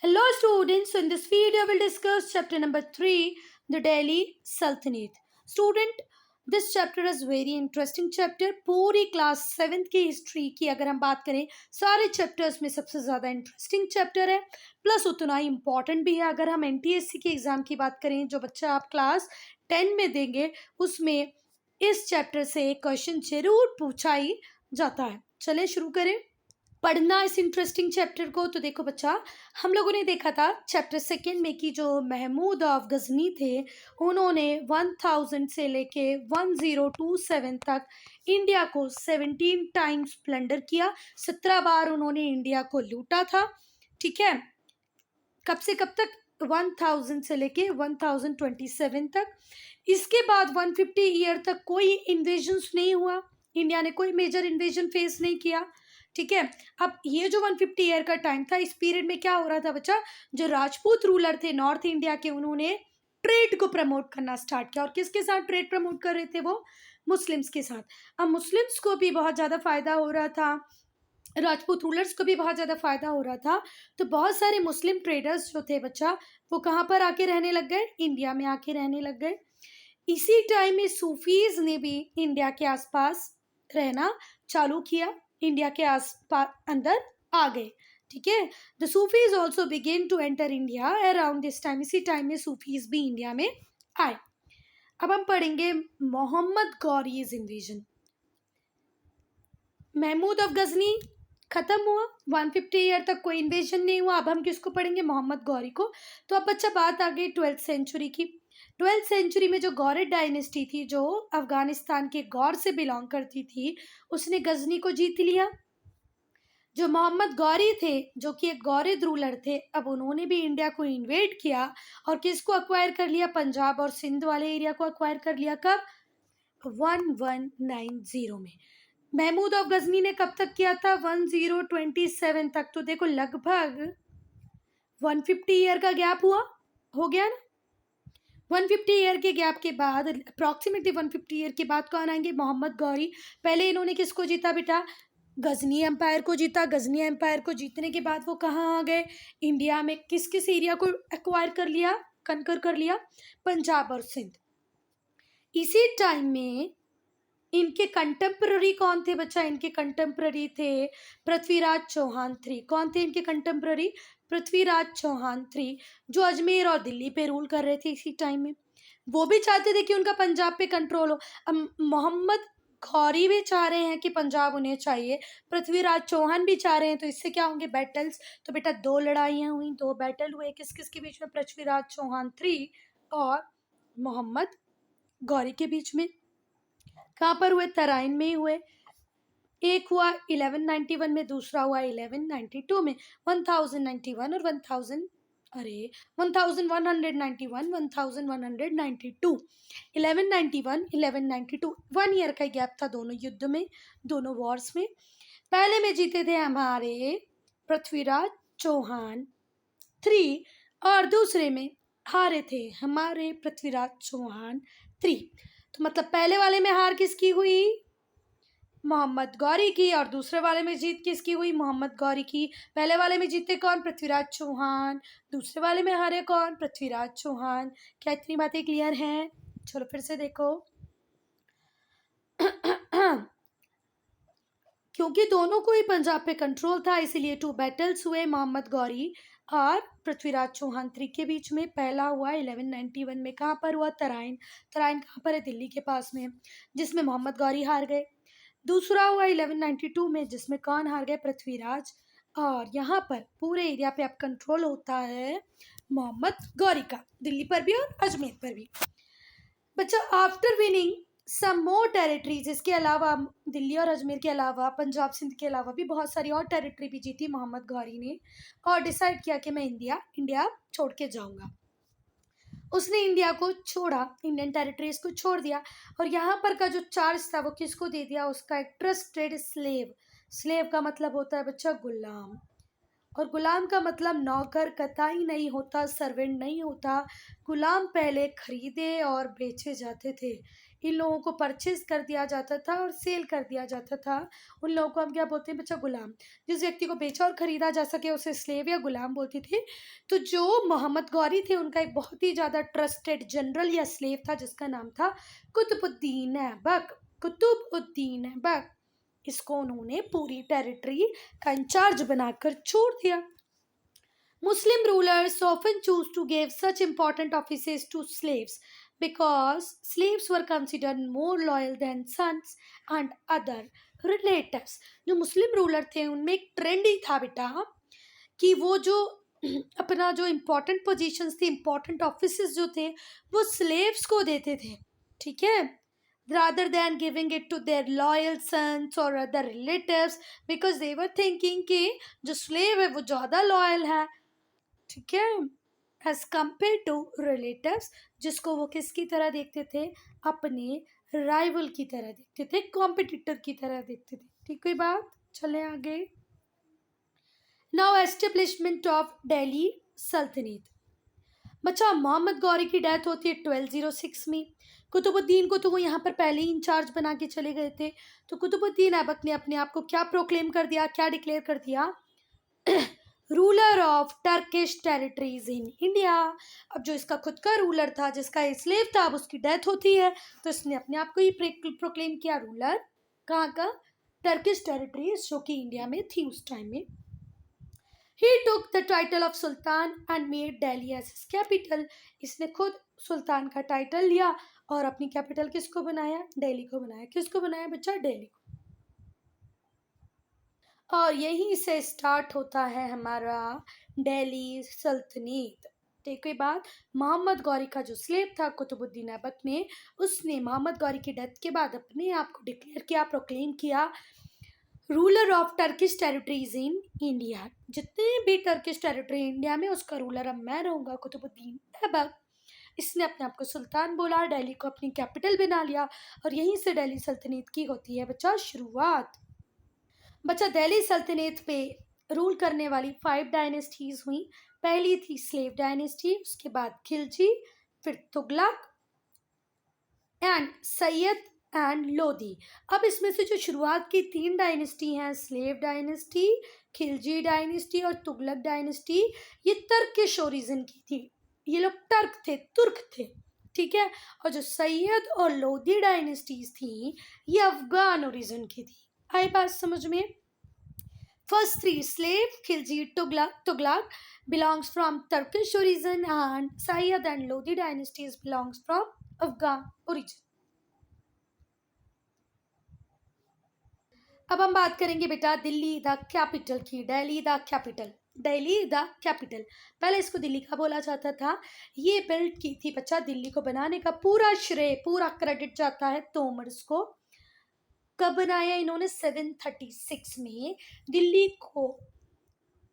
Hello students, so in this video we'll discuss chapter number 3, the Delhi Sultanate. Student, this chapter is very interesting chapter. पूरी class 7th की history की अगर हम बात करें सारे चैप्टर्स में सबसे ज़्यादा इंटरेस्टिंग चैप्टर है, प्लस उतना ही इम्पॉर्टेंट भी है। अगर हम एनटीएससी के एग्ज़ाम की बात करें जो बच्चा आप क्लास 10 में देंगे उसमें इस चैप्टर से एक क्वेश्चन जरूर पूछा ही जाता है। चलें शुरू करें पढ़ना इस इंटरेस्टिंग चैप्टर को। तो देखो बच्चा, हम लोगों ने देखा था चैप्टर 2 में कि जो महमूद ऑफ गजनी थे उन्होंने 1000 से लेके 1027 तक इंडिया को 17 टाइम्स प्लंडर किया। 17 बार उन्होंने इंडिया को लूटा था। ठीक है, कब से कब तक? 1000 से लेके 1027 तक। इसके बाद 150 ईयर तक कोई इन्वेजन्स नहीं हुआ, इंडिया ने कोई मेजर इन्वेजन फेस नहीं किया। ठीक है, अब ये जो 150 ईयर का टाइम था, इस पीरियड में क्या हो रहा था बच्चा? जो राजपूत रूलर थे नॉर्थ इंडिया के, उन्होंने ट्रेड को प्रमोट करना स्टार्ट किया। और किसके साथ ट्रेड प्रमोट कर रहे थे वो? मुस्लिम्स के साथ। अब मुस्लिम्स को भी बहुत ज़्यादा फायदा हो रहा था, राजपूत रूलर्स को भी बहुत ज़्यादा फायदा हो रहा था। तो बहुत सारे मुस्लिम ट्रेडर्स जो थे बच्चा, वो कहाँ पर आके रहने लग गए? इंडिया में आके रहने लग गए। इसी टाइम में सूफीज ने भी इंडिया के आसपास रहना चालू किया, इंडिया के आसपास अंदर आ गए। ठीक है, the Sufis also began to enter India around this time. इसी टाइम में सूफीज भी इंडिया में आए। अब हम पढ़ेंगे मोहम्मद गौरीज इन्वेजन। महमूद ऑफ गजनी खत्म हुआ, 150 ईयर तक कोई इन्वेजन नहीं हुआ। अब हम किसको पढ़ेंगे? मोहम्मद गौरी को। तो अब बच्चा बात आ गई 12th सेंचुरी की। 12th सेंचुरी में जो गौरिड डायनेस्टी थी, जो अफगानिस्तान के गौर से बिलोंग करती थी, उसने गजनी को जीत लिया। जो मोहम्मद गौरी थे, जो कि एक गौरिद रूलर थे, अब उन्होंने भी इंडिया को इन्वेड किया और किसको अक्वायर कर लिया? पंजाब और सिंध वाले एरिया को अक्वायर कर लिया। कब? 1190 में। महमूद ऑफ गजनी ने कब तक किया था? 1027 तक। तो देखो लगभग 150 ईयर का गैप हुआ, हो गया ना। 150 ईयर के गैप के बाद, अप्रॉक्सीमेटली 150 ईयर के बाद कौन आएंगे? मोहम्मद गौरी। पहले इन्होंने किसको जीता बेटा? गजनी एम्पायर को जीता। गजनी एम्पायर को जीतने के बाद वो कहाँ आ गए? इंडिया में किस किस एरिया को एक्वायर कर लिया, कनकर कर लिया? पंजाब और सिंध। इसी टाइम में इनके कंटेम्प्ररी कौन थे बच्चा? इनके कंटेम्प्ररी थे पृथ्वीराज चौहान III। कौन थे इनके कंटेम्प्ररी? पृथ्वीराज चौहान III, जो अजमेर और दिल्ली पे रूल कर रहे थे इसी टाइम में। वो भी चाहते थे कि उनका पंजाब पे कंट्रोल हो। अब मोहम्मद गौरी भी चाह रहे हैं कि पंजाब उन्हें चाहिए, पृथ्वीराज चौहान भी चाह रहे हैं। तो इससे क्या होंगे? बैटल्स। तो बेटा दो लड़ाइयाँ हुई, दो बैटल हुए। किस किस के बीच में? पृथ्वीराज चौहान III और मोहम्मद गौरी के बीच में। कहाँ पर हुए? तराइन में ही हुए। एक हुआ 1191 में, दूसरा हुआ 1192 में। 1091 और 1192, 1191 1192, 1 ईयर का गैप था दोनों युद्ध में, दोनों वॉर्स में। पहले में जीते थे हमारे पृथ्वीराज चौहान III और दूसरे में हारे थे हमारे पृथ्वीराज चौहान III। तो मतलब पहले वाले में हार किसकी हुई? मोहम्मद गौरी की। और दूसरे वाले में जीत किसकी हुई? मोहम्मद गौरी की। पहले वाले में जीते कौन? पृथ्वीराज चौहान। दूसरे वाले में हारे कौन? पृथ्वीराज चौहान। क्या इतनी बातें क्लियर हैं? चलो फिर से देखो। क्योंकि दोनों को ही पंजाब पे कंट्रोल था, इसीलिए 2 बैटल्स हुए मोहम्मद गौरी और पृथ्वीराज चौहान III के बीच में। पहला हुआ 1191 में। कहाँ पर हुआ? तराइन। तराइन कहाँ पर है? दिल्ली के पास में, जिसमें मोहम्मद गौरी हार गए। दूसरा हुआ 1192 में, जिसमें कौन हार गए? पृथ्वीराज। और यहाँ पर पूरे एरिया पे अब कंट्रोल होता है मोहम्मद गौरी का, दिल्ली पर भी और अजमेर पर भी। बच्चा आफ्टर विनिंग सम मोर टेरिटरीज, इसके अलावा दिल्ली और अजमेर के अलावा पंजाब सिंध के अलावा भी बहुत सारी और टेरिटरी भी जीती मोहम्मद गौरी ने, और डिसाइड किया कि मैं इंडिया छोड़ के जाऊंगा। उसने इंडिया को छोड़ा, इंडियन टेरिटरीज को छोड़ दिया। और यहाँ पर का जो चार्ज था वो किसको दे दिया? उसका एक ट्रस्टेड स्लेव। स्लेव का मतलब होता है बच्चा गुलाम, और गुलाम का मतलब नौकर कतई नहीं होता, सर्वेंट नहीं होता। गुलाम पहले खरीदे और बेचे जाते थे। इन लोगों को परचेज कर दिया जाता था और सेल कर दिया जाता था। उन लोगों को हम क्या बोलते हैं बच्चा? गुलाम। जिस व्यक्ति को बेचा और खरीदा जा सके उसे स्लेव या गुलाम बोलते थे। तो जो मोहम्मद गौरी थे उनका एक बहुत ही ज़्यादा ट्रस्टेड जनरल या स्लेव था जिसका नाम था कुतुबुद्दीन ऐबक। कुतुबुद्दीन ऐबक, इसको उन्होंने पूरी टेरिटरी का इंचार्ज बनाकर छोड़ दिया। Muslim rulers often choose to give such important offices to slaves because slaves were considered more loyal than sons and other relatives. जो मुस्लिम रूलर थे उनमें एक ट्रेंड ही था बेटा कि वो जो अपना जो इम्पोर्टेंट पोजीशंस थी, इम्पोर्टेंट ऑफिसेस जो थे वो स्लेव्स को देते थे, ठीक है, rather than giving it to their loyal sons or other relatives, because they were thinking कि जो स्लेव है वो ज़्यादा लॉयल है, ठीक है, एज कम्पेयर टू रिलेटिव्स, जिसको वो किसकी तरह देखते थे? अपने राइवल की तरह देखते थे, कॉम्पिटिटर की तरह देखते थे। ठीक है बात, चले आगे। नाउ एस्टेब्लिशमेंट ऑफ दिल्ली सल्तनत। बच्चा मोहम्मद गौरी की डेथ होती है 1206 में। कुतुबुद्दीन को तो वो यहाँ पर पहले ही इंचार्ज बना के चले गए थे। तो कुतुबुद्दीन ऐबक ने अपने आप को क्या प्रोक्लेम कर दिया, क्या डिक्लेयर कर दिया? Ruler of Turkish territories in India. अब जो इसका खुद का रूलर था, जिसका स्लेव था, अब उसकी डेथ होती है तो इसने अपने आप को ही प्रोक्लेम किया रूलर। कहाँ का? टर्किश टेरिटरीज, जो कि इंडिया में थी उस टाइम में। He took the title of Sultan and made Delhi as his capital. इसने खुद सुल्तान का टाइटल लिया और अपनी कैपिटल किसको बनाया? दिल्ली को बनाया। किसको बनाया बच्चा? दिल्ली को। और यहीं से स्टार्ट होता है हमारा दिल्ली सल्तनत। ठीक है बात। मोहम्मद गौरी का जो स्लेव था कुतुबुद्दीन ऐबक ने, उसने मोहम्मद गौरी की डेथ के बाद अपने आप को डिक्लेयर किया, प्रोक्लेम किया ruler of Turkish territories in India. जितने भी टर्किश टेरिटरी इंडिया में, उसका रूलर अब मैं रहूँगा, कुतुबुद्दीन ऐबक। इसने अपने आप को सुल्तान बोला, दिल्ली को अपनी कैपिटल बना लिया और यहीं से दिल्ली सल्तनत की होती है बच्चा शुरुआत। बच्चा दिल्ली सल्तनत पे रूल करने वाली 5 डायनेस्टीज हुई। पहली थी स्लेव डायनेस्टी, उसके बाद खिलजी, फिर तुगलक एंड सैयद एंड लोधी। अब इसमें से जो शुरुआत की 3 डायनेस्टी हैं, स्लेव डायनेस्टी, खिलजी डायनेस्टी और तुगलक डायनेस्टी, ये टर्किश ओरिजिन की थी। ये लोग टर्क थे, तुर्क थे, ठीक है। और जो सैयद और लोधी डायनेस्टीज थी ये अफगान ओरिजिन की थी। आई बात समझ में? First 3 slave, Khilji, Tughlaq belongs from Turkish origin and Sayyid and Lodi dynasties belongs from Afghan origin. अब हम बात करेंगे बेटा दिल्ली द कैपिटल की। Delhi the capital, Delhi the capital, पहले इसको दिल्ली का बोला जाता था। ये बिल्ड की थी बच्चा, दिल्ली को बनाने का पूरा श्रेय, पूरा क्रेडिट जाता है तोमर्स को। कब बनाया इन्होंने? 736 में दिल्ली को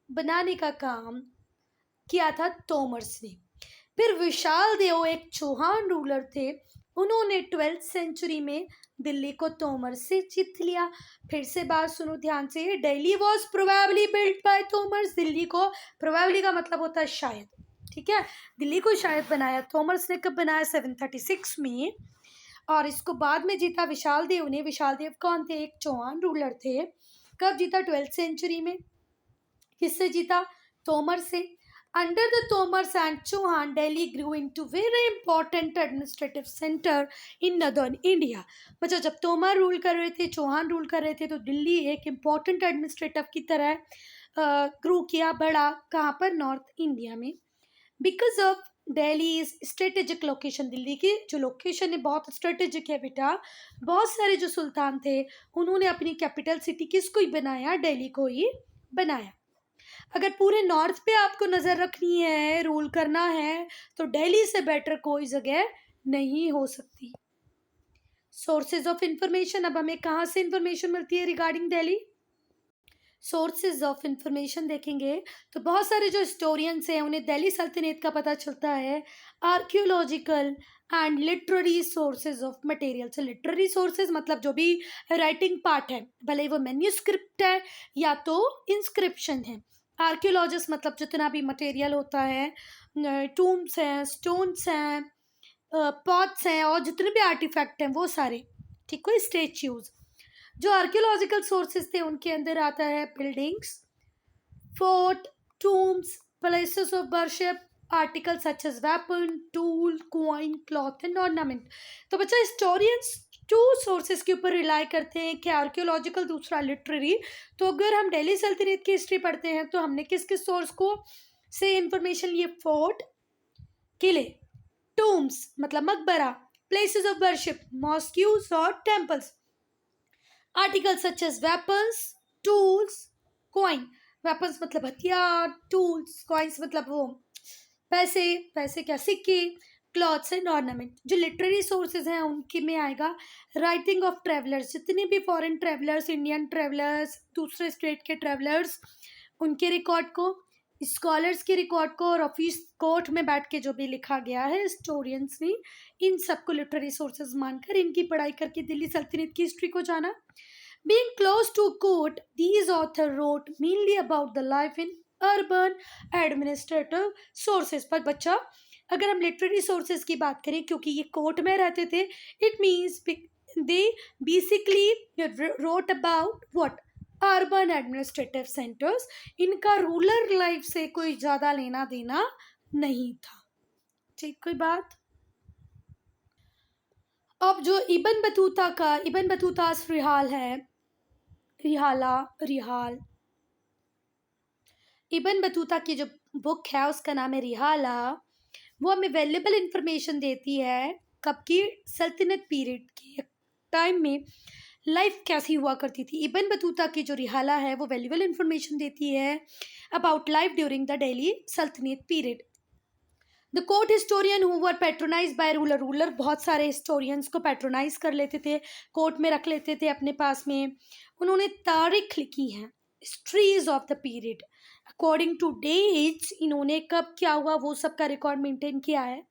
बनाने का काम किया था तोमर्स ने। फिर विशाल देव एक चौहान रूलर थे, उन्होंने 12th सेंचुरी में दिल्ली को तोमर से जीत लिया। फिर से बात सुनो ध्यान से, Delhi was probably built by Tomars. Delhi को, प्रोबेबली का मतलब होता है शायद, ठीक है, दिल्ली को शायद बनाया तोमर्स ने। कब बनाया? 736 में। और इसको बाद में जीता विशाल देव ने। विशाल देव कौन थे? एक चौहान रूलर थे। कब जीता? 12th सेंचुरी में। किससे जीता? तोमर से। Under the Tomars and Chauhan, Delhi grew into very important administrative centre in northern India. मतलब जब तोमर रूल कर रहे थे, चौहान रूल कर रहे थे, तो दिल्ली एक इम्पॉर्टेंट एडमिनिस्ट्रेटिव की तरह ग्रू किया, बढ़ा। कहाँ पर? नॉर्थ इंडिया में। Because of Delhi is strategic location, Delhi की जो लोकेशन है बहुत स्ट्रेटेजिक है बेटा। बहुत सारे जो सुल्तान थे उन्होंने अपनी कैपिटल सिटी किसको ही बनाया? दिल्ली को ही बनाया। अगर पूरे नॉर्थ पे आपको नज़र रखनी है, रूल करना है, तो दिल्ली से बेटर कोई जगह नहीं हो सकती। सोर्सेज ऑफ इंफॉर्मेशन, अब हमें कहाँ से इंफॉर्मेशन मिलती है regarding Delhi? Sources of information देखेंगे तो बहुत सारे जो हिस्टोरियंस हैं उन्हें दिल्ली सल्तनत का पता चलता है archaeological and literary sources of material से। लिटरेरी सोर्सेज मतलब जो भी राइटिंग पार्ट है, भले वो मैन्यूस्क्रिप्ट है या तो इंस्क्रिप्शन है। आर्कियोलॉजिस्ट मतलब जितना भी मटेरियल होता है, टूम्स हैं, स्टोन्स हैं, पॉट्स हैं और जितने भी आर्टिफैक्ट हैं वो सारे, ठीक है, स्टेच्यूज। जो आर्कियोलॉजिकल सोर्सेज थे उनके अंदर आता है buildings, fort, tombs, places of worship, article such as weapon, tool, coin, cloth and ornament. तो बच्चा हिस्टोरियंस टू सोर्सेज के ऊपर रिलाई करते हैं कि आर्कियोलॉजिकल, दूसरा लिटरेरी। तो अगर हम दिल्ली सल्तनत की हिस्ट्री पढ़ते हैं तो हमने किस किस सोर्स को से इंफॉर्मेशन लिए? फोर्ट, किले, टूम्स मतलब मकबरा, प्लेसेस ऑफ वर्शिप, मॉस्क्यूज और temples, articles such as weapons, tools, coin, weapons मतलब हथियार, टूल्स, कॉइन्स मतलब वो पैसे, पैसे क्या, सिक्के, क्लॉथ्स एंड ऑर्नामेंट। जो लिटरेरी सोर्सेज हैं उनके में आएगा राइटिंग ऑफ ट्रेवलर्स, जितने भी फॉरेन ट्रेवलर्स, इंडियन ट्रेवलर्स, दूसरे स्टेट के ट्रेवलर्स, उनके रिकॉर्ड को, स्कॉलर्स के रिकॉर्ड को, और ऑफिस कोर्ट में बैठ के जो भी लिखा गया है हिस्टोरियंस ने, इन सबको लिटरेरी सोर्सेज मानकर इनकी पढ़ाई करके दिल्ली सल्तनत की हिस्ट्री को जाना। Being close to court, these authors wrote mainly about the life in urban administrative sources। पर बच्चा अगर हम लिटरेरी सोर्सेज की बात करें, क्योंकि ये कोर्ट में रहते थे, it means they basically wrote about what? Urban administrative centres. इनका रूरल लाइफ से कोई ज़्यादा लेना देना नहीं था, ठीक, कोई बात। अब जो इब्न बतूता का, इब्न बतूता रिहाल है, रिहाल, इब्न बतूता की जो बुक है उसका नाम है रिहाला। वो हमें वैल्यूएबल इंफॉर्मेशन देती है कब की? सल्तनत पीरियड के टाइम में लाइफ कैसी हुआ करती थी। इब्न बतूता की जो रिहाला है वो वैल्यूएबल इंफॉर्मेशन देती है about life during the Delhi Sultanate period. The court historian who were patronize by ruler, ruler बहुत सारे हिस्टोरियंस को पैट्रोनाइज कर लेते थे, कोर्ट में रख लेते थे अपने पास में। उन्होंने तारीख लिखी है, histories of the period according to dates, इन्होंने कब क्या हुआ वो सब का रिकॉर्ड मेंटेन किया है।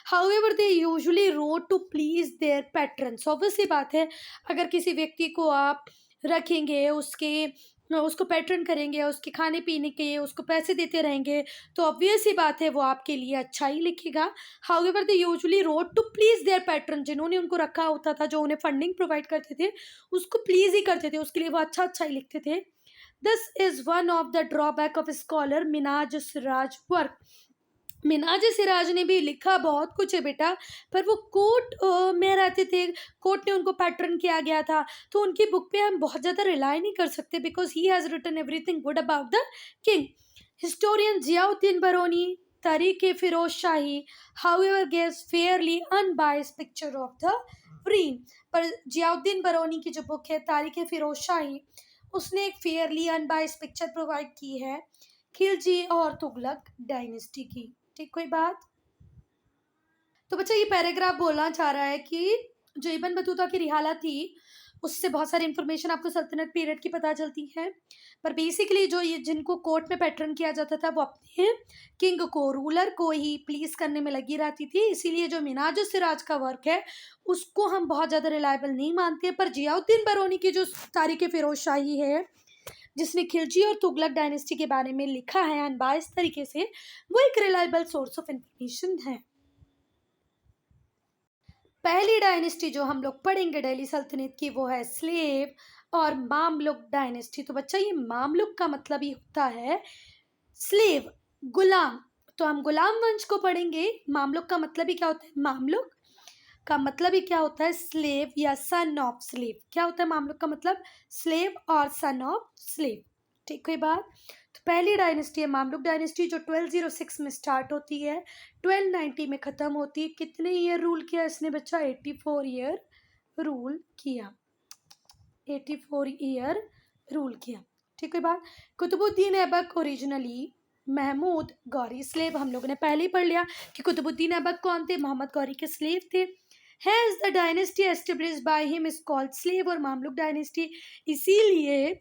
However they usually wrote to please their patrons. Obvious सी बात है, अगर किसी व्यक्ति को आप रखेंगे, उसको पैटर्न करेंगे, उसके खाने पीने के उसको पैसे देते रहेंगे, तो ऑब्वियस ही बात है वो आपके लिए अच्छा ही लिखेगा। However they usually wrote to please their patron, जिन्होंने उनको रखा होता था, जो उन्हें फंडिंग प्रोवाइड करते थे, उसको प्लीज ही करते थे, उसके लिए वो अच्छा अच्छा ही लिखते थे। This is one of the drawback of scholar Minhaj Siraj work. Minhaj Siraj ने भी लिखा बहुत कुछ है बेटा, पर वो कोर्ट में रहते थे, कोर्ट ने उनको पैटर्न किया गया था, तो उनकी बुक पे हम बहुत ज़्यादा रिलाई नहीं कर सकते, because he has written everything good about the king. Historian Ziauddin Barani Tarikh Firoz Shahi however gives fairly unbiased picture of the reign. पर जियाउद्दीन बरौनी की जो बुक है तारीख फिरोज शाही, उसने एक फेयरली अनबायस्ड पिक्चर प्रोवाइड की है खिलजी और तुगलक डायनेस्टी की, ठीक, कोई बात। तो बच्चा ये पैराग्राफ बोलना चाह रहा है कि जो इब्न बतूता की रिहाला थी उससे बहुत सारी इंफॉर्मेशन आपको सल्तनत पीरियड की पता चलती है, पर बेसिकली जो ये जिनको कोर्ट में पैटर्न किया जाता था वो अपने किंग को, रूलर को ही प्लीज करने में लगी रहती थी। इसीलिए जो मिनाज सिराज का वर्क है उसको हम बहुत ज़्यादा रिलायबल नहीं मानते, पर जियाउद्दीन बरौनी की जो तारीख फिरोज शाही है, जिसने खिलजी और तुगलक डायनेस्टी के बारे में लिखा है अनबायस्ड तरीके से, वो एक रिलायबल सोर्स ऑफ इंफॉर्मेशन है। पहली डायनेस्टी जो हम लोग पढ़ेंगे दिल्ली सल्तनत की वो है स्लेव और मामलुक डायनेस्टी। तो बच्चा ये मामलुक का मतलब ही होता है स्लेव, गुलाम। तो हम गुलाम वंश को पढ़ेंगे। मामलुक का मतलब ही क्या होता है? मामलुक का मतलब ही क्या होता है? स्लेव या सन ऑफ स्लेव। क्या होता है मामलुक का मतलब? स्लेव और सन ऑफ स्लेव, ठीक है बात। तो पहली डायनेस्टी है मामलुक डायनेस्टी, जो 1206 में स्टार्ट होती है, 1290 में ख़त्म होती है। कितने ईयर रूल किया इसने बच्चा? 84 ईयर रूल किया, 84 ईयर रूल किया, ठीक है बात। कुतुबुद्दीन ऐबक ओरिजिनली महमूद गौरी स्लेव, हम लोगों ने पहले ही पढ़ लिया कि कुतुबुद्दीन ऐबक कौन थे? मोहम्मद गौरी के स्लेव थे। Has the dynasty established by him is called slave और मामलुक डायनेस्टी। इसीलिए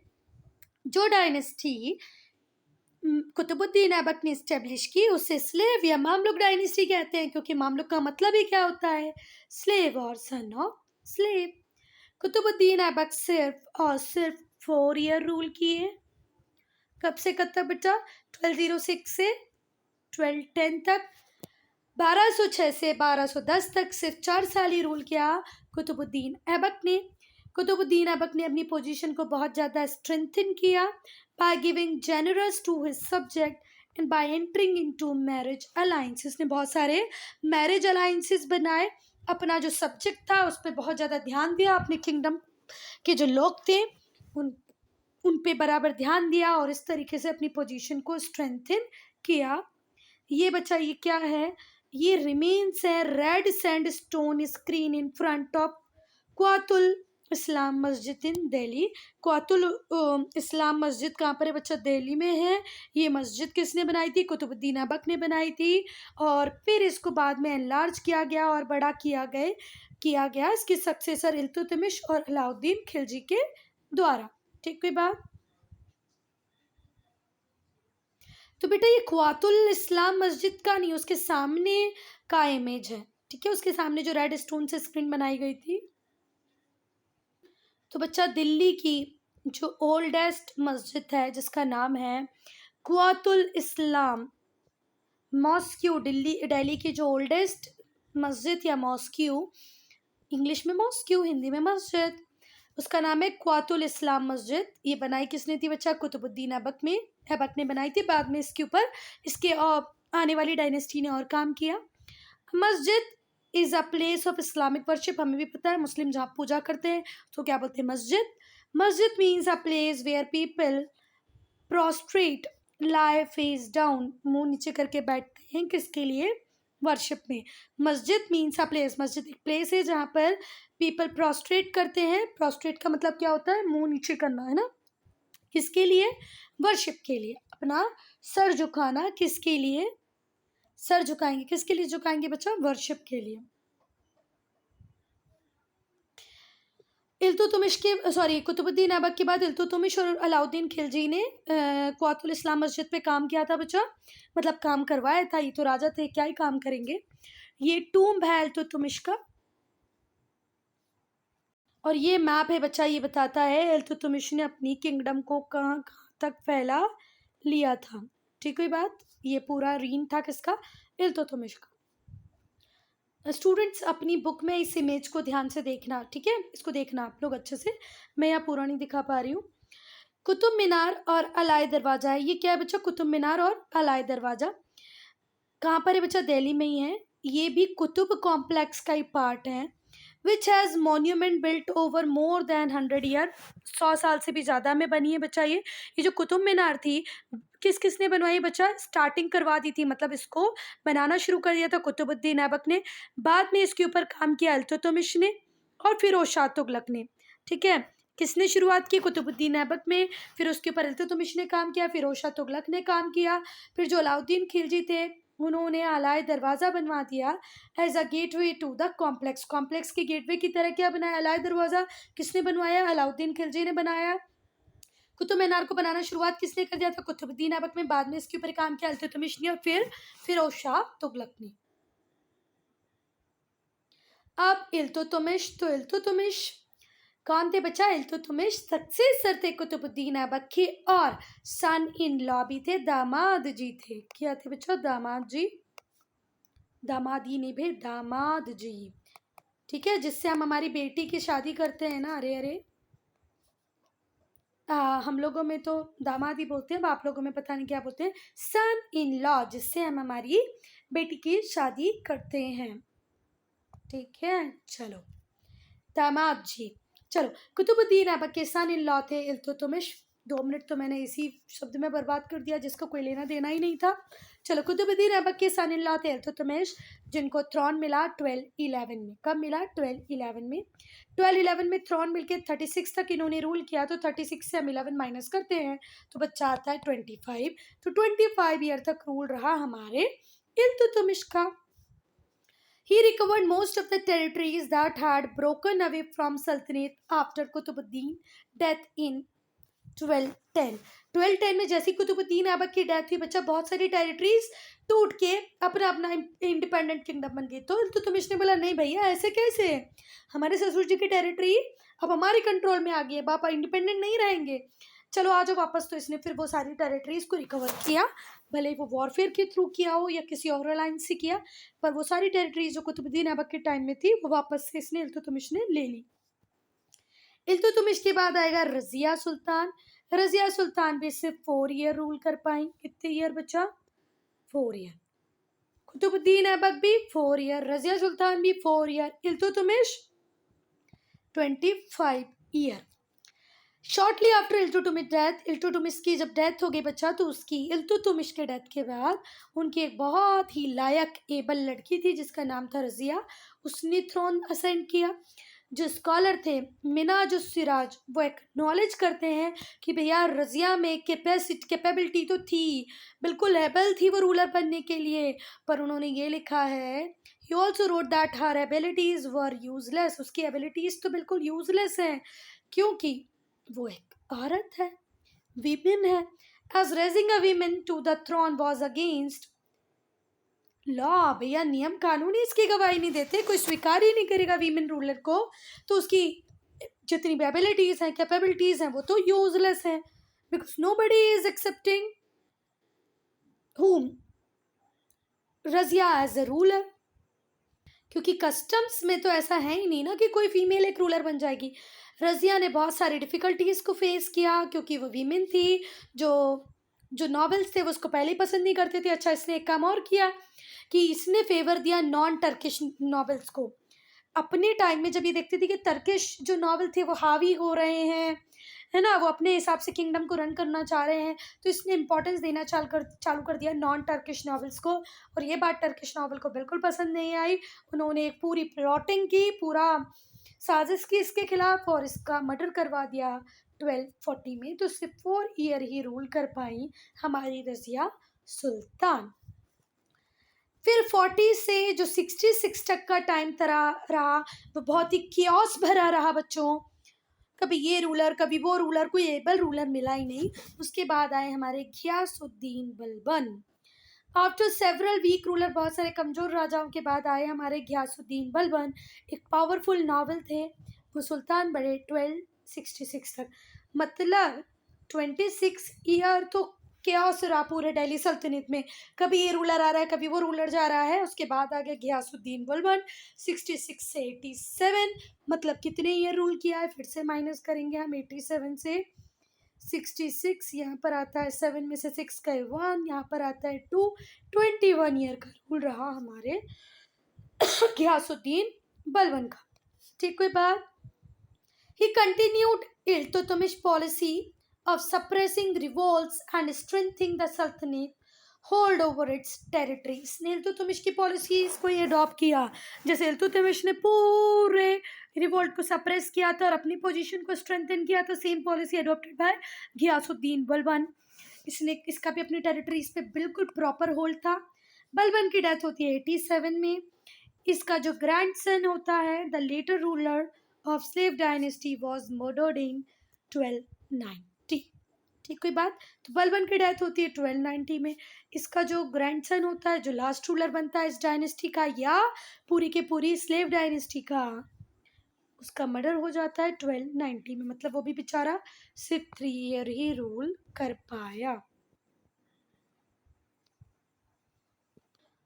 जो डायनेस्टी कुतुबुद्दीन ऐबक ने इस्टेब्लिश की उसे स्लेव या मामलुक डायनेस्टी कहते हैं, क्योंकि मामलुक का मतलब ही क्या होता है? स्लेव और son of slave. Qutbuddin Aibak सिर्फ और सिर्फ 4 ईयर रूल किए। कब से कब तक बच्चा? 1206 से 1210 तक। 1206 से 1210 तक सिर्फ 4 साल ही रूल किया कुतुबुद्दीन ऐबक ने। कुतुबुद्दीन ऐबक ने अपनी पोजीशन को बहुत ज़्यादा स्ट्रेंथन किया by giving generous to his subject and by entering into marriage alliance. इसने बहुत सारे मैरिज अलायंसेस बनाए, अपना जो सब्जेक्ट था उस पर बहुत ज़्यादा ध्यान दिया, अपने किंगडम के जो लोग थे उन पे बराबर ध्यान दिया और इस तरीके से अपनी पोजीशन को स्ट्रेंथन किया। ये बच्चा ये क्या है, ये रिमेन्स है red sandstone screen in front of Quwwatul Islam Masjid in Delhi. क्वातुल Islam मस्जिद कहाँ पर है बच्चा? दिल्ली में है। ये मस्जिद किसने बनाई थी? कुतुबुद्दीन ऐबक ने बनाई थी और फिर इसको बाद में एनलार्ज किया गया और बड़ा किया गया इसके सक्सेसर इल्तुतमिश और अलाउद्दीन खिलजी के द्वारा। ठीक कोई बात? तो बेटा ये ख्वातुल इस्लाम मस्जिद का नहीं, उसके सामने का इमेज है, ठीक है, उसके सामने जो रेड स्टोन से स्क्रीन बनाई गई थी। तो बच्चा दिल्ली की जो ओल्डेस्ट मस्जिद है जिसका नाम है ख्वातुल इस्लाम मॉस्क्यू, दिल्ली की जो ओल्डेस्ट मस्जिद या मॉस्क्यू, इंग्लिश में मॉस्क्यू, हिंदी में मस्जिद, उसका नाम है ख्वातुल इस्लाम मस्जिद। ये बनाई किसने थी बच्चा? कुतुबुद्दीन ऐबक ने बनाई थी। बाद में इसके ऊपर इसके आने वाली डायनेस्टी ने और काम किया। मस्जिद is a place of Islamic worship, हमें भी पता है मुस्लिम जहाँ पूजा करते हैं तो क्या बोलते हैं? मस्जिद। मस्जिद means a place where people prostrate lie face down, मुंह नीचे करके बैठते हैं, किसके लिए? वर्शिप में। मस्जिद मीन्स अ प्लेस, मस्जिद एक प्लेस है जहाँ पर पीपल प्रोस्ट्रेट करते हैं। प्रोस्ट्रेट का मतलब क्या होता है? मुंह नीचे करना, है ना? किसके लिए? वर्शिप के लिए, अपना सर झुकाना। किसके लिए सर झुकाएंगे? किसके लिए झुकाएंगे बच्चा? वर्शिप के लिए। कुतुबुद्दीन ऐबक के बाद इल्तुतमिश और अलाउद्दीन खिलजी ने ख्वातुल इस्लाम मस्जिद पे काम किया था बच्चा, मतलब काम करवाया था। ये तो राजा थे, क्या ही काम करेंगे। ये टूम्ब है इल्तुतमिश का और ये मैप है बच्चा, ये बताता है इल्तुतमिश ने अपनी किंगडम को कहाँ कहाँ तक फैला लिया था। ठीक हुई बात? ये पूरा रीन था किसका? इल्तुतमिश का। स्टूडेंट्स अपनी बुक में इस इमेज को ध्यान से देखना, ठीक है, इसको देखना आप लोग अच्छे से, मैं यहाँ पूरा नहीं दिखा पा रही हूँ। कुतुब मीनार और अलाई दरवाज़ा है। ये क्या है बच्चा? कुतुब मीनार और अलाई दरवाज़ा कहाँ पर है बच्चा? दिल्ली में ही है। ये भी कुतुब कॉम्प्लेक्स का ही पार्ट है which has monument built over more than 100 year, 100 साल से भी ज़्यादा में बनी है बच्चा। ये जो कुतुब मीनार थी किसने बनवाई बच्चा? स्टार्टिंग करवा दी थी, मतलब इसको बनाना शुरू कर दिया था कुतुबुद्दीन ऐबक ने। बाद में इसके ऊपर काम किया इल्तुतमिश ने और फिरोज शाह तुगलक ने। ठीक है, किसने शुरुआत की? कुतुबुद्दीन ऐबक में। फिर उसके ऊपर इल्तुतमिश ने काम किया, फिरोज शाह तुगलक ने काम किया। फिर जो अलाउद्दीन खिलजी थे उन्होंने अलाई दरवाज़ा बनवा दिया as a gateway to the complex. Complex के गेटवे की तरह क्या बनाया? अलाई दरवाज़ा। किसने बनवाया? अलाउद्दीन खिलजी ने बनाया। कुतुब मीनार को बनाना शुरुआत किसने कर दिया था? कुतुबुद्दीन ऐबक में। बाद में इसके ऊपर काम किया इल्तुतमिश ने और फिर फिरोज शाह तुगलक ने। अब इल्तुतमिश कौन थे बच्चा? इल्तुतमिश सक्सेसर थे कुतुबुद्दीन ऐबक के और सन इन लॉ भी थे, दामाद जी थे। क्या थे बच्चा? दामाद जी, दामादी नहीं भे, दामाद जी। ठीक है, जिससे हम हमारी बेटी की शादी करते हैं ना, अरे हम लोगों में तो दामाद ही बोलते हैं, आप लोगों में पता नहीं क्या बोलते हैं, सन इन लॉ, जिससे हम हमारी बेटी की शादी करते हैं। ठीक है, चलो दामाद जी। चलो, कुतुबुद्दीन ऐबक के सन इन लॉ थे इल्तुतमिश। 2 मिनट तो मैंने इसी शब्द में बर्बाद कर दिया जिसका कोई लेना देना ही नहीं था। चलो, कुतुबुद्दीन ऐबक के सन इन लॉ थे इल्तुतमिश, जिनको थ्रोन मिला 1211 में। कब मिला? 1211 में। 1211 में थ्रोन मिलके 36 तक इन्होंने रूल किया, तो 36 से हम 11 माइनस करते हैं तो बच्चा आता है 25। तो 25 ईयर तक रूल रहा हमारे इल्तुतमिश का। He recovered most of the territories that had broken away from Sultanate after Qutbuddin death in 1210। 1210 में जैसी कुतुबुद्दीन ऐबक की डेथ हुई बच्चा, बहुत सारी टेरिटरीज टूट के अपना अपना इंडिपेंडेंट किंगडम बन गई। तो इल्तुतमिश ने बोला नहीं भैया ऐसे कैसे, हमारे ससुर जी की टेरिटरी अब हमारे कंट्रोल में आ गई है, पापा इंडिपेंडेंट नहीं रहेंगे। चलो आ जाओ वापस। तो इसने फिर वो सारी टेरिटरीज को रिकवर किया, भले ही वो वॉरफेयर के थ्रू किया हो या किसी और अलायंस से किया, पर वो सारी टेरिटरीज जो कुतुबुद्दीन ऐबक के टाइम में थी वो वापस से इसने इल्तुतमिश ने ले ली। इल्तुतमिश के बाद आएगा रजिया सुल्तान। रजिया सुल्तान भी सिर्फ 4 ईयर रूल कर पाई। कितने ईयर बच्चा? 4 ईयर। कुतुबुद्दीन ऐबक भी 4 ईयर, रजिया सुल्तान भी 4 year, Iltutmish 25 year. Shortly after Iltutmish death, Iltutmish की जब डेथ हो गई बच्चा, तो उसकी इल्तुतमिश के डेथ के बाद उनकी एक बहुत ही लायक एबल लड़की थी जिसका नाम था रजिया, उसने थ्रोन असेंड किया। जो स्कॉलर थे मिनाजुस सिराज, वो एक्नॉलेज करते हैं कि भैया रजिया में कैपेबिलिटी तो थी, बिल्कुल एबल थी वो रूलर बनने के लिए, पर उन्होंने ये लिखा है, he also wrote that her abilities were useless, उसकी एबिलिटीज तो बिल्कुल यूजलेस हैं क्योंकि वो एक औरत है, वीमेन है, as raising a women to the throne was against law. भैया नियम कानून ही इसकी गवाही नहीं देते, कोई स्वीकार ही नहीं करेगा वीमेन रूलर को, तो उसकी जितनी भी एबिलिटीज हैं, कैपेबिलिटीज हैं, वो तो यूजलेस हैं, because nobody is accepting whom Razia as a ruler. क्योंकि कस्टम्स में तो ऐसा है ही नहीं ना कि कोई फीमेल एक रूलर बन जाएगी। रजिया ने बहुत सारी डिफ़िकल्टीज़ को फेस किया क्योंकि वो वीमेन थी, जो जो नॉवेल्स थे वो उसको पहले ही पसंद नहीं करते थे। अच्छा, इसने एक काम और किया कि इसने फेवर दिया नॉन टर्किश नॉवेल्स को। अपने टाइम में जब ये देखती थी कि टर्किश जो नॉवल थे वो हावी हो रहे हैं, है ना, वो अपने हिसाब से किंगडम को रन करना चाह रहे हैं, तो इसने इंपॉर्टेंस देना चालू कर दिया नॉन टर्किश नॉवेल्स को। और ये बात टर्किश नॉवल को बिल्कुल पसंद नहीं आई। उन्होंने एक पूरी प्लॉटिंग की, पूरा साजिश की इसके खिलाफ और इसका मर्डर करवा दिया 1240 में। तो सिर्फ 4 ईयर ही रूल कर पाई हमारी रजिया सुल्तान। फिर 40 से जो 66 तक का टाइम रहा वो बहुत ही कियोस भरा रहा बच्चों। कभी ये रूलर कभी वो रूलर, कोई एबल रूलर मिला ही नहीं। उसके बाद आए हमारे Ghiyasuddin Balban. After several weak ruler, बहुत सारे कमजोर राजाओं के बाद आए हमारे घियासुद्दीन बलबन। एक पावरफुल नॉवल थे वो, सुल्तान बड़े 1266 तक, मतलब 26 ईयर तो केओस रहा पूरे दिल्ली सल्तनत में। कभी ये रूलर आ रहा है, कभी वो रूलर जा रहा है। उसके बाद आ गया घियासुद्दीन बलबन 66 से 87, मतलब कितने ईयर रूल किया है, फिर से माइनस करेंगे हम 87 से 66, यहाँ पर आता है 7 में से 6 गए 1, यहाँ पर आता है 2, 21 ईयर का रूल रहा हमारे घियासुद्दीन बलबन का। ठीक, कोई बात। He continued Iltutmish policy of suppressing revolts and strengthening the Sultanate hold over its territories। ने इल्तुतमिश की पॉलिसीज को ये अडॉप्ट किया। जैसे इल्तुतमिश ने पूरे रिवोल्ट को सप्रेस किया था और अपनी पोजीशन को स्ट्रेंथन किया था, same policy adopted by Ghiyasuddin Balban. इसने इसका भी अपनी टेरिटरीज पे बिल्कुल प्रॉपर होल्ड था। बलबन की डेथ होती है 87 में। इसका जो ग्रैंडसन होता है, the later ruler of slave dynasty was murdered in 1290। ठीक, कोई बात। तो बलबन की डेथ होती है 1290 में। इसका जो ग्रैंडसन होता है, जो लास्ट रूलर बनता है इस डायनेस्टी का या पूरी के पूरी स्लेव डायनेस्टी का, उसका मर्डर हो जाता है 1290 में, मतलब वो भी बेचारा सिर्फ 3 ईयर ही रूल कर पाया।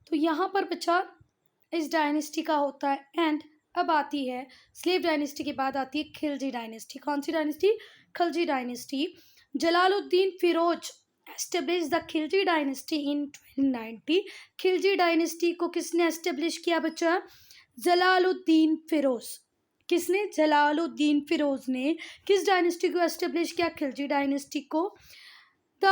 तो यहाँ पर बच्चा इस डायनेस्टी का होता है एंड। अब आती है स्लेव डायनेस्टी के बाद आती है खिलजी डायनेस्टी। कौन सी dynasty? Khilji dynasty. Jalaluddin Firoz establish the Khilji dynasty in 1290। Khilji dynasty को किसने एस्टेब्लिश किया बच्चा? जलालुद्दीन फिरोज। किसने? जलालुद्दीन फिरोज ने किस डायनेस्टी को एस्टेब्लिश किया? खिलजी डायनेस्टी को। The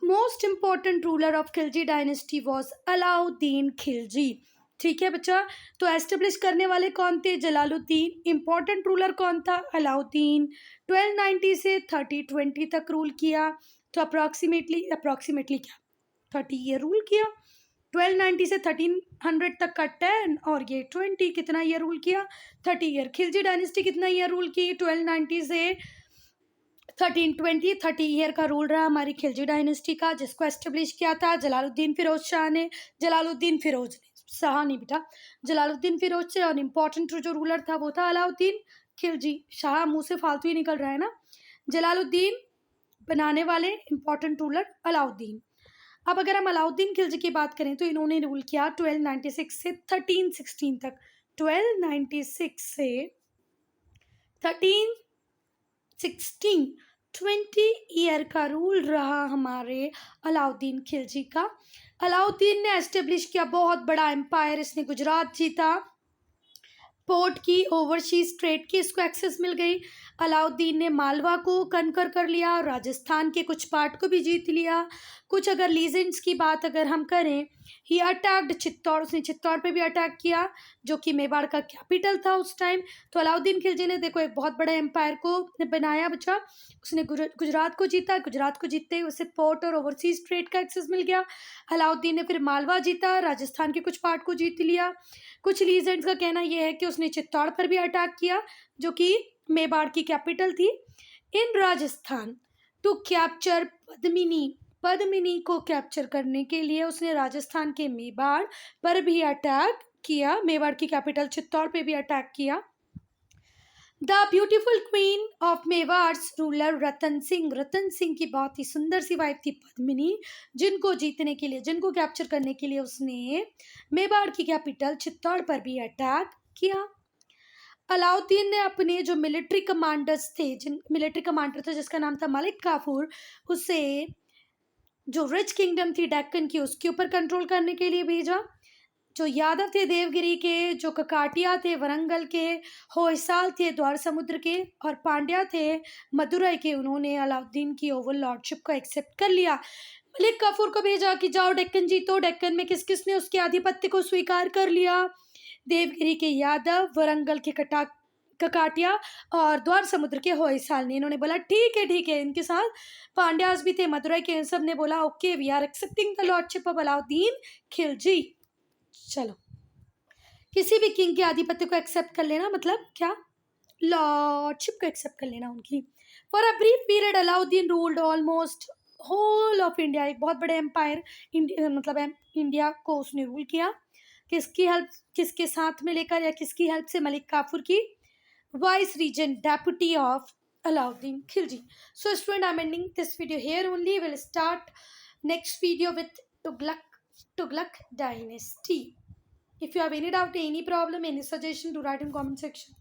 most important ruler of Khilji dynasty was Alauddin Khilji. ठीक है बच्चा, तो एस्टेब्लिश करने वाले कौन थे? जलालुद्दीन। इम्पॉर्टेंट रूलर कौन था? अलाउद्दीन। 1290 से 3020 तक रूल किया। तो अप्रॉक्सीमेटली क्या 30 ईयर रूल किया। 1290 से 1300 तक का 10 और ये 20, कितना ईयर रूल किया? 30 ईयर। खिलजी डायनेस्टी कितना ईयर रूल की? 1290 से 1320, 30 ईयर का रूल रहा हमारी खिलजी डायनेस्टी का, जिसको एस्टेब्लिश किया था जलालुद्दीन फिरोज शाह ने। जलालुद्दीन फिरोज ने, शाह नहीं बेटा, जलालुद्दीन फिरोज से। और इम्पोर्टेंट जो रूलर था वो था अलाउद्दीन खिलजी। शाह मुंह से फालतू ही निकल रहा है ना। जलालुद्दीन बनाने वाले इंपॉर्टेंट रूलर अलाउद्दीन। अब अगर हम अलाउद्दीन खिलजी की बात करें तो इन्होंने रूल किया 1296 से 1316 तक। 1296 से 1316 20 ईयर का रूल रहा हमारे अलाउद्दीन खिलजी का। अलाउद्दीन ने एस्टेब्लिश किया बहुत बड़ा एम्पायर। इसने गुजरात जीता, पोर्ट की, ओवरसीज ट्रेड की इसको एक्सेस मिल गई। अलाउद्दीन ने मालवा को कनकर कर लिया और राजस्थान के कुछ पार्ट को भी जीत लिया। कुछ अगर लीजेंड्स की बात अगर हम करें, ही अटैक्ड चित्तौड़, उसने चित्तौड़ पे भी अटैक किया जो कि मेवाड़ का कैपिटल था उस टाइम। तो अलाउद्दीन खिलजी ने देखो एक बहुत बड़ा एम्पायर को बनाया बचा। उसने गुजरात को जीता, गुजरात को जीतते ही उसे पोर्ट और ओवरसीज ट्रेड का एक्सेस मिल गया। अलाउद्दीन ने फिर मालवा जीता, राजस्थान के कुछ पार्ट को जीत लिया। कुछ लीजेंड्स का कहना यह है कि उसने चित्तौड़ पर भी अटैक किया जो कि मेवाड़ की कैपिटल थी। इन राजस्थान टू कैप्चर पद्मिनी, पद्मिनी को कैप्चर करने के लिए उसने राजस्थान के मेवाड़ पर भी अटैक किया, मेवाड़ की कैपिटल चित्तौड़ पे भी अटैक किया। The beautiful queen of Mewar's ruler Ratan Singh, Ratan Singh की बहुत ही सुंदर सी वाइफ थी पद्मिनी, जिनको जीतने के लिए, जिनको कैप्चर करने के लिए उसने मेवाड़ की कैपिटल चित्तौड़ पर भी अटैक किया। अलाउद्दीन ने अपने जो मिलिट्री कमांडर्स थे, जिन मिलिट्री कमांडर था जिसका नाम था मलिक काफूर, उसे जो रिच किंगडम थी डेक्कन की उसके ऊपर कंट्रोल करने के लिए भेजा। जो यादव थे देवगिरी के, जो ककाटिया थे वरंगल के, होयसाल थे द्वार समुद्र के और पांड्या थे मदुरई के, उन्होंने अलाउद्दीन की ओवरलॉर्डशिप को एक्सेप्ट कर लिया। मलिक काफूर को भेजा कि जाओ डेक्कन जीतो। डेक्कन में किस किस ने उसके आधिपत्य को स्वीकार कर लिया? देवगिरी के यादव, वरंगल के ककाटिया और द्वार समुद्र के होयसाल ने। इन्होंने बोला ठीक है, इनके साथ पांड्यास भी थे, मदुरई के, सब ने बोला okay we are accepting the lordship of Alauddin Khilji. चलो, किसी भी किंग के आधिपत्य को एक्सेप्ट कर लेना मतलब क्या? लॉर्डशिप को एक्सेप्ट कर लेना उनकी। For a brief period Alauddin ruled almost whole of India, एक बहुत बड़े एम्पायर मतलब इंडिया को उसने रूल किया। किसकी हेल्प, किसके साथ में लेकर या किसकी हेल्प से? मलिक काफूर की, vice regent deputy of Alauddin Khilji. So student, I'm ending this video here only. We'll start next video with Tughlaq dynasty. If you have any doubt, any problem, any suggestion, do write in comment section.